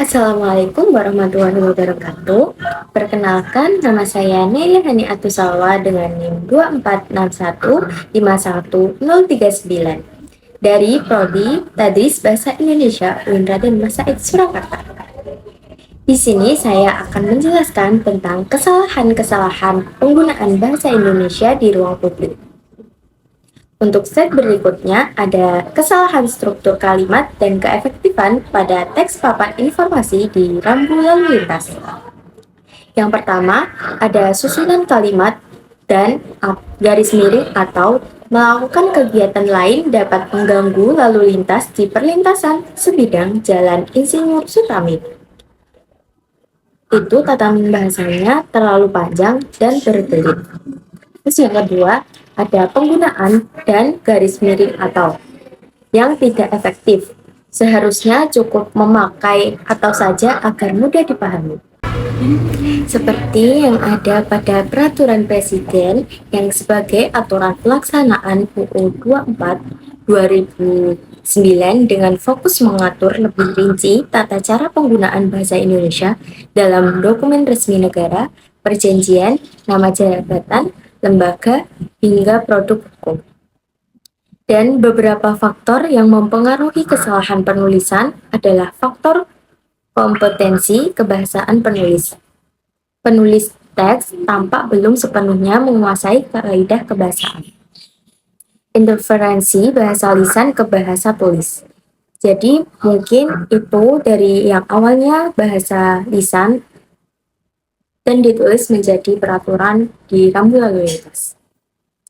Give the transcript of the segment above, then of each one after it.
Assalamualaikum warahmatullahi wabarakatuh. Perkenalkan, nama saya Nelia Hani Atusalwa dengan NIM 24615139 dari Prodi Tadris Bahasa Indonesia UIN Raden Masaid Surakarta. Di sini saya akan menjelaskan tentang kesalahan-kesalahan penggunaan bahasa Indonesia di ruang publik. Untuk slide berikutnya ada kesalahan struktur kalimat dan keefektifan pada teks papan informasi di rambu lalu lintas. Yang pertama, ada susunan kalimat dan garis miring atau melakukan kegiatan lain dapat mengganggu lalu lintas di perlintasan sebidang Jalan Insinyur Sutamit. Itu tatanan bahasanya terlalu panjang dan berbelit. Terus yang kedua, ada penggunaan dan garis miring atau yang tidak efektif. Seharusnya cukup memakai atau saja agar mudah dipahami. Seperti yang ada pada Peraturan Presiden yang sebagai aturan pelaksanaan UU 24 2009 dengan fokus mengatur lebih rinci tata cara penggunaan bahasa Indonesia dalam dokumen resmi negara, perjanjian, nama jabatan, lembaga, hingga produk hukum. Dan beberapa faktor yang mempengaruhi kesalahan penulisan adalah faktor kompetensi kebahasaan penulis. Penulis teks tampak belum sepenuhnya menguasai kaidah kebahasaan. Interferensi bahasa lisan ke bahasa tulis. Jadi mungkin itu dari yang awalnya bahasa lisan dan ditulis menjadi peraturan di rambu lalu lintas.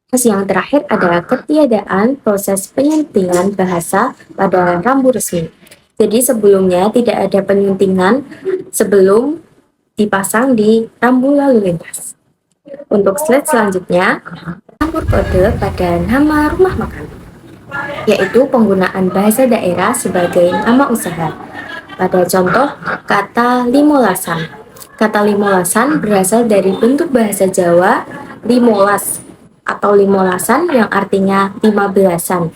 Terus yang terakhir ada ketiadaan proses penyuntingan bahasa pada rambu resmi. Jadi sebelumnya tidak ada penyuntingan sebelum dipasang di rambu lalu lintas. Untuk slide selanjutnya, campur kode pada nama rumah makan, yaitu penggunaan bahasa daerah sebagai nama usaha. Pada contoh, kata limolasan. Kata limolasan berasal dari bentuk bahasa Jawa limolas atau limolasan yang artinya 15-an.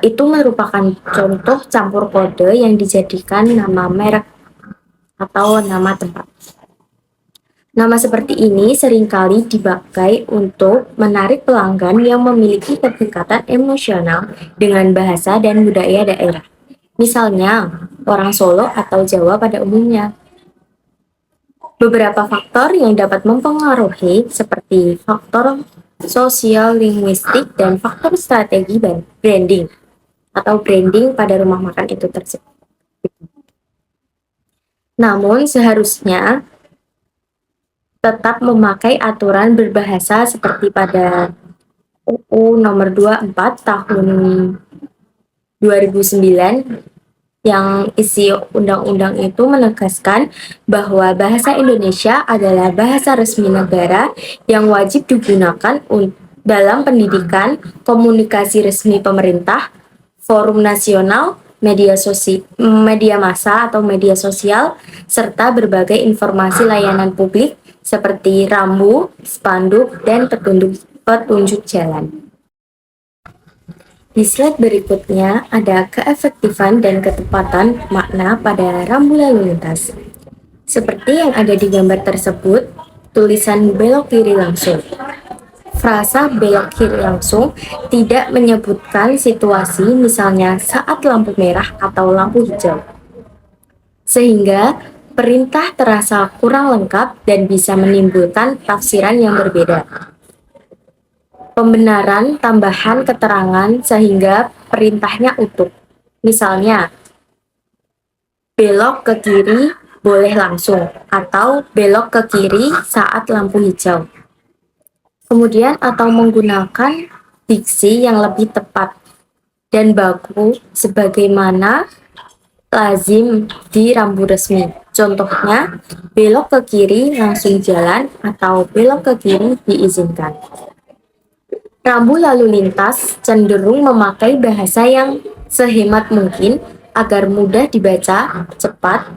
Itu merupakan contoh campur kode yang dijadikan nama merek atau nama tempat. Nama seperti ini seringkali dipakai untuk menarik pelanggan yang memiliki kedekatan emosional dengan bahasa dan budaya daerah. Misalnya, orang Solo atau Jawa pada umumnya. Beberapa faktor yang dapat mempengaruhi seperti faktor sosial, linguistik, dan faktor strategi branding atau branding pada rumah makan itu tersebut. Namun seharusnya tetap memakai aturan berbahasa seperti pada UU nomor 24 tahun 2009 yang isi undang-undang itu menegaskan bahwa bahasa Indonesia adalah bahasa resmi negara yang wajib digunakan dalam pendidikan, komunikasi resmi pemerintah, forum nasional, media massa atau media sosial, serta berbagai informasi layanan publik seperti rambu, spanduk, dan petunjuk jalan. Di slide berikutnya ada keefektifan dan ketepatan makna pada rambu lalu lintas. Seperti yang ada di gambar tersebut, tulisan belok kiri langsung. Frasa belok kiri langsung tidak menyebutkan situasi misalnya saat lampu merah atau lampu hijau. Sehingga perintah terasa kurang lengkap dan bisa menimbulkan tafsiran yang berbeda. Pembenaran tambahan keterangan sehingga perintahnya utuh. Misalnya, belok ke kiri boleh langsung atau belok ke kiri saat lampu hijau. Kemudian atau menggunakan diksi yang lebih tepat dan baku sebagaimana lazim di rambu resmi. Contohnya, belok ke kiri langsung jalan atau belok ke kiri diizinkan. Rambu lalu lintas cenderung memakai bahasa yang sehemat mungkin agar mudah dibaca, cepat.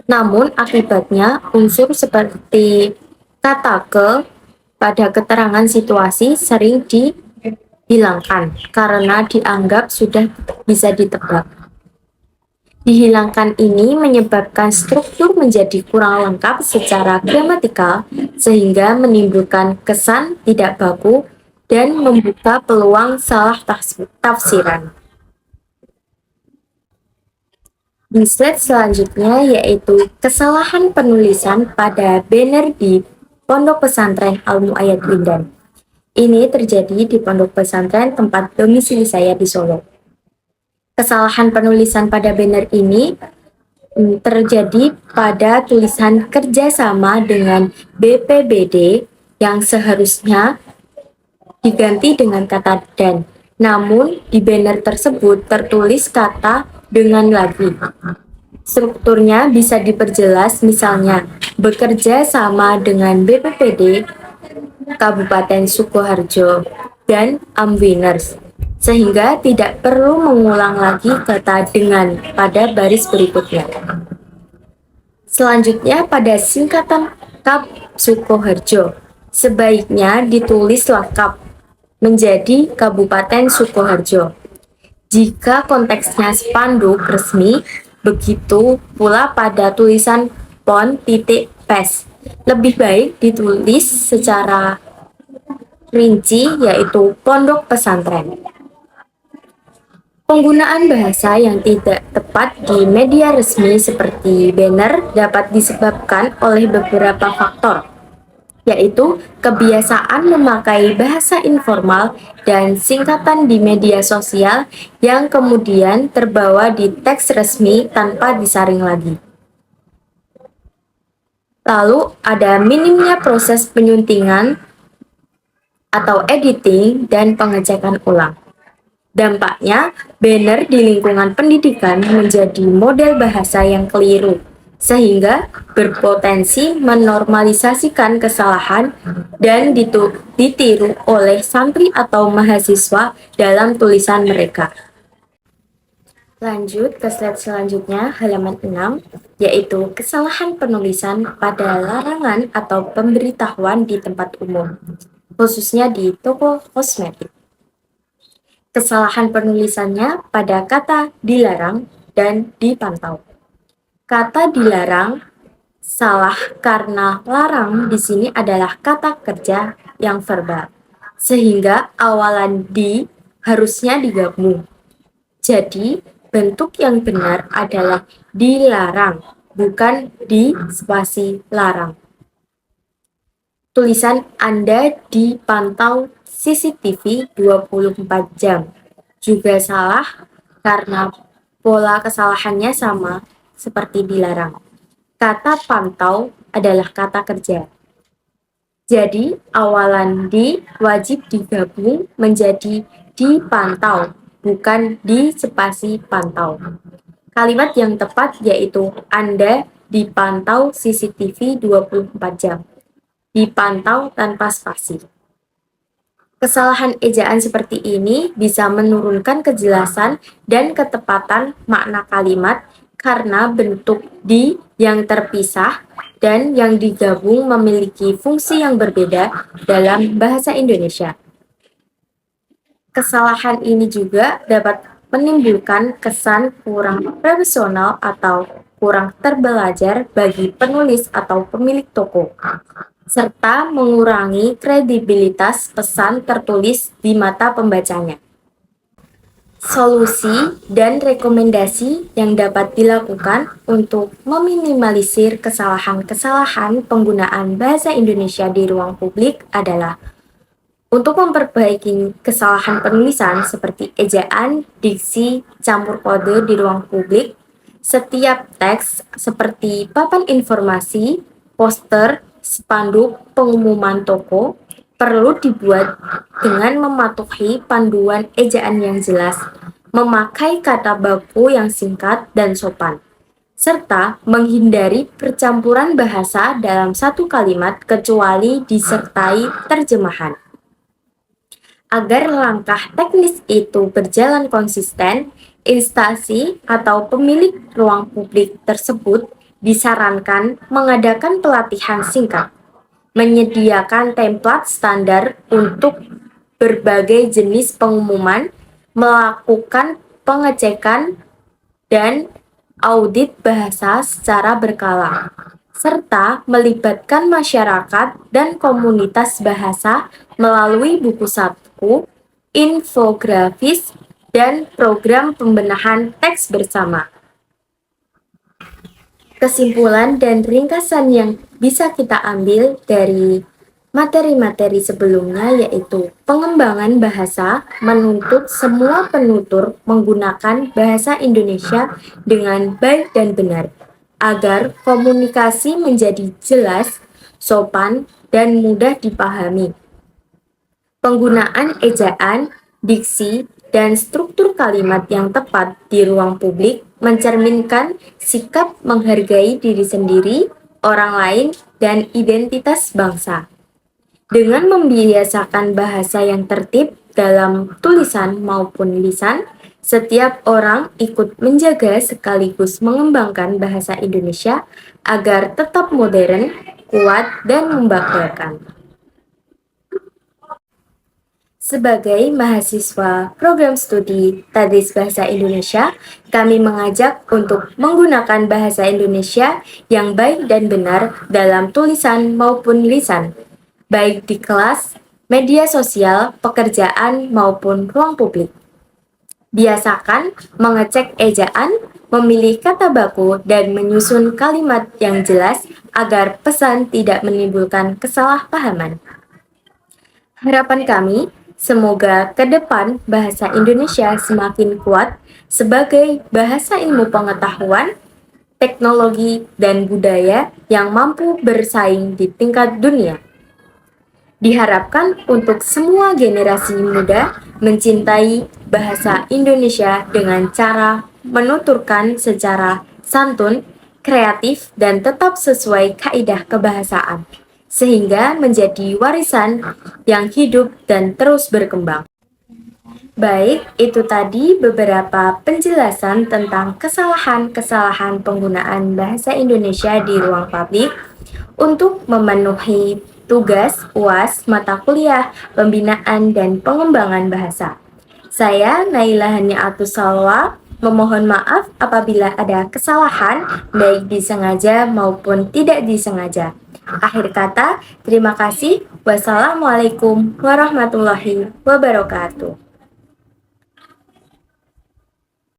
Namun akibatnya unsur seperti kata ke pada keterangan situasi sering dihilangkan karena dianggap sudah bisa ditebak. Dihilangkan ini menyebabkan struktur menjadi kurang lengkap secara gramatikal, sehingga menimbulkan kesan tidak baku dan membuka peluang salah tafsiran. Di slide selanjutnya yaitu kesalahan penulisan pada banner di Pondok Pesantren Al-Mu'ayyad Windan. Ini terjadi di pondok pesantren tempat domisili saya di Solo. Kesalahan penulisan pada banner ini terjadi pada tulisan kerjasama dengan BPBD yang seharusnya diganti dengan kata dan. Namun di banner tersebut tertulis kata dengan lagi. Strukturnya bisa diperjelas, misalnya bekerja sama dengan BPPD Kabupaten Sukoharjo dan Amwiners, sehingga tidak perlu mengulang lagi kata dengan pada baris berikutnya. Selanjutnya pada singkatan Kap Sukoharjo, sebaiknya ditulis lengkap menjadi Kabupaten Sukoharjo. Jika konteksnya spanduk resmi, begitu pula pada tulisan pon.pes. Lebih baik ditulis secara rinci, yaitu pondok pesantren. Penggunaan bahasa yang tidak tepat di media resmi seperti banner dapat disebabkan oleh beberapa faktor, yaitu kebiasaan memakai bahasa informal dan singkatan di media sosial yang kemudian terbawa di teks resmi tanpa disaring lagi. Lalu ada minimnya proses penyuntingan atau editing dan pengecekan ulang. Dampaknya, banner di lingkungan pendidikan menjadi model bahasa yang keliru, sehingga berpotensi menormalisasikan kesalahan dan ditiru oleh santri atau mahasiswa dalam tulisan mereka. Lanjut ke slide selanjutnya, halaman 6, yaitu kesalahan penulisan pada larangan atau pemberitahuan di tempat umum, khususnya di toko kosmetik. Kesalahan penulisannya pada kata dilarang dan dipantau. Kata dilarang salah karena larang di sini adalah kata kerja yang verbal, sehingga awalan di harusnya digabung. Jadi, bentuk yang benar adalah dilarang, bukan di spasi larang. Tulisan Anda dipantau CCTV 24 jam juga salah karena pola kesalahannya sama seperti dilarang. Kata pantau adalah kata kerja. Jadi awalan di wajib digabung menjadi dipantau, bukan di spasi pantau. Kalimat yang tepat yaitu Anda dipantau CCTV 24 jam. Dipantau tanpa spasi. Kesalahan ejaan seperti ini bisa menurunkan kejelasan dan ketepatan makna kalimat karena bentuk di yang terpisah dan yang digabung memiliki fungsi yang berbeda dalam bahasa Indonesia. Kesalahan ini juga dapat menimbulkan kesan kurang profesional atau kurang terbelajar bagi penulis atau pemilik toko, serta mengurangi kredibilitas pesan tertulis di mata pembacanya. Solusi dan rekomendasi yang dapat dilakukan untuk meminimalisir kesalahan-kesalahan penggunaan bahasa Indonesia di ruang publik adalah untuk memperbaiki kesalahan penulisan seperti ejaan, diksi, campur kode di ruang publik. Setiap teks seperti papan informasi, poster, spanduk, pengumuman toko perlu dibuat dengan mematuhi panduan ejaan yang jelas, memakai kata baku yang singkat dan sopan, serta menghindari percampuran bahasa dalam satu kalimat kecuali disertai terjemahan. Agar langkah teknis itu berjalan konsisten, instansi atau pemilik ruang publik tersebut disarankan mengadakan pelatihan singkat, menyediakan template standar untuk berbagai jenis pengumuman, melakukan pengecekan dan audit bahasa secara berkala, serta melibatkan masyarakat dan komunitas bahasa melalui buku saku, infografis, dan program pembenahan teks bersama. Kesimpulan dan ringkasan yang bisa kita ambil dari materi-materi sebelumnya yaitu pengembangan bahasa menuntut semua penutur menggunakan bahasa Indonesia dengan baik dan benar agar komunikasi menjadi jelas, sopan, dan mudah dipahami. Penggunaan ejaan, diksi, dan struktur kalimat yang tepat di ruang publik mencerminkan sikap menghargai diri sendiri, orang lain, dan identitas bangsa. Dengan membiasakan bahasa yang tertib dalam tulisan maupun lisan, setiap orang ikut menjaga sekaligus mengembangkan bahasa Indonesia agar tetap modern, kuat, dan membanggakan. Sebagai mahasiswa program studi Tadris Bahasa Indonesia, kami mengajak untuk menggunakan bahasa Indonesia yang baik dan benar dalam tulisan maupun lisan, baik di kelas, media sosial, pekerjaan, maupun ruang publik. Biasakan mengecek ejaan, memilih kata baku, dan menyusun kalimat yang jelas agar pesan tidak menimbulkan kesalahpahaman. Harapan kami, semoga ke depan bahasa Indonesia semakin kuat sebagai bahasa ilmu pengetahuan, teknologi, dan budaya yang mampu bersaing di tingkat dunia. Diharapkan untuk semua generasi muda mencintai bahasa Indonesia dengan cara menuturkan secara santun, kreatif, dan tetap sesuai kaidah kebahasaan sehingga menjadi warisan yang hidup dan terus berkembang. Baik, itu tadi beberapa penjelasan tentang kesalahan-kesalahan penggunaan bahasa Indonesia di ruang publik untuk memenuhi tugas UAS mata kuliah pembinaan dan pengembangan bahasa. Saya Naila Haniatus Salwa memohon maaf apabila ada kesalahan baik disengaja maupun tidak disengaja. Akhir kata, terima kasih. Wassalamualaikum warahmatullahi wabarakatuh.